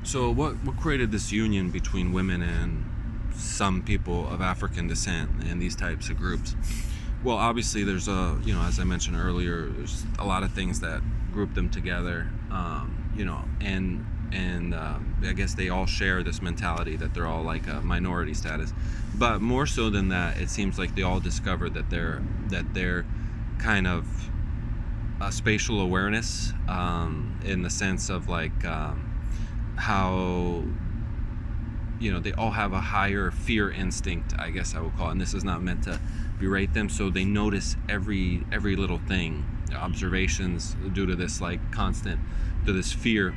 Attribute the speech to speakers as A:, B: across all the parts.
A: So what created this union between women and some people of African descent and these types of groups? Well, obviously there's as I mentioned earlier, there's a lot of things that group them together, and I guess they all share this mentality that they're all like a minority status. But more so than that, it seems like they all discovered that they're kind of a spatial awareness, in the sense of like, how they all have a higher fear instinct, I guess I would call it. And this is not meant to berate them. So they notice every little thing, observations, due to this like constant, to this fear.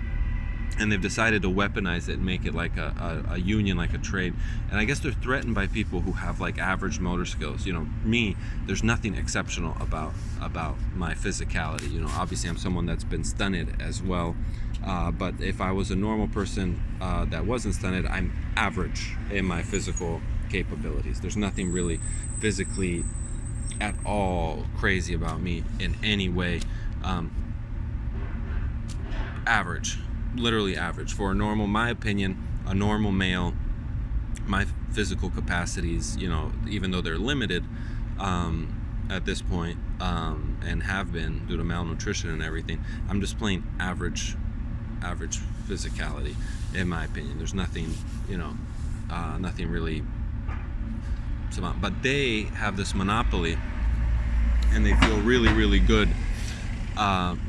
A: And they've decided to weaponize it and make it like a union, like a trade. And I guess they're threatened by people who have like average motor skills. Me, there's nothing exceptional about my physicality. Obviously I'm someone that's been stunted as well. But if I was a normal person that wasn't stunted, I'm average in my physical capabilities. There's nothing really physically at all crazy about me in any way. Average. Literally average for a normal, my opinion, a normal male. My physical capacities, even though they're limited at this point, and have been due to malnutrition and everything, I'm just plain average physicality, in my opinion. There's nothing, nothing really. But they have this monopoly, and they feel really, really good.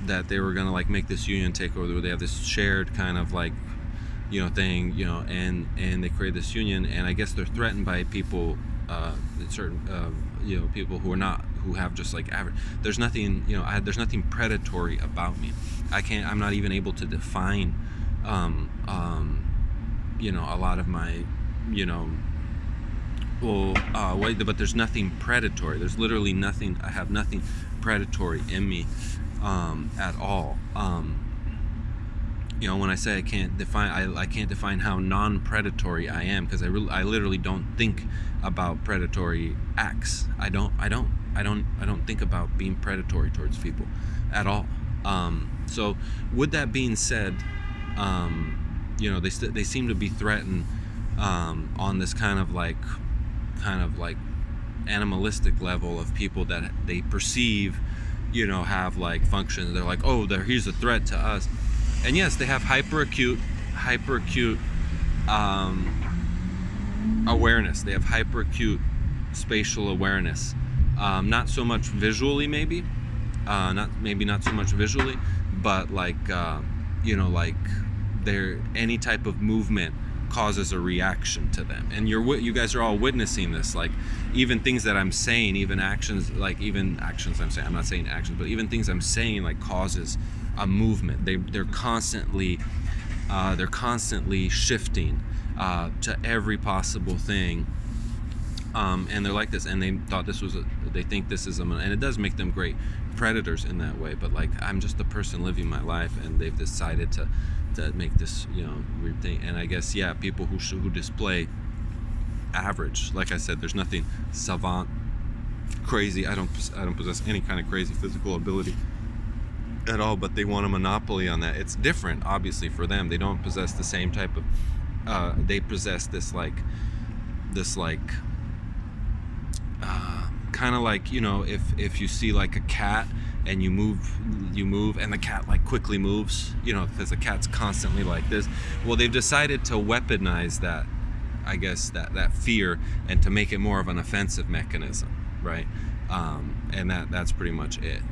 A: That they were gonna like make this union take over, where they have this shared kind of like thing, and they create this union. And I guess they're threatened by people, certain people who have just like average. There's nothing, there's nothing predatory about me. I'm not even able to define a lot of my but there's nothing predatory. There's literally nothing. I have nothing predatory in me at all. When I say I can't define how non-predatory I am, because I literally don't think about predatory acts. I don't think about being predatory towards people at all. So with that being said, they seem to be threatened on this kind of like animalistic level of people that they perceive have like functions. They're like, oh, he's a threat to us. And yes, they have hyper acute awareness. They have hyper acute spatial awareness. Not so much visually, maybe not so much visually, but like like any type of movement causes a reaction to them. And you guys are all witnessing this, like even things that I'm saying, even actions I'm saying, I'm not saying actions, but even things I'm saying like causes a movement. They're constantly shifting to every possible thing, and they're like this, and they think this is and it does make them great predators in that way. But like, I'm just a person living my life, and they've decided to make this weird thing. And I guess people who display average, like I said, there's nothing savant, crazy. I don't possess any kind of crazy physical ability at all, but they want a monopoly on that. It's different, obviously, for them. They don't possess the same type of they possess this kind of like, if you see like a cat and you move and the cat like quickly moves, because the cat's constantly like this. Well, they've decided to weaponize that, I guess, that fear, and to make it more of an offensive mechanism, right? And that's pretty much it,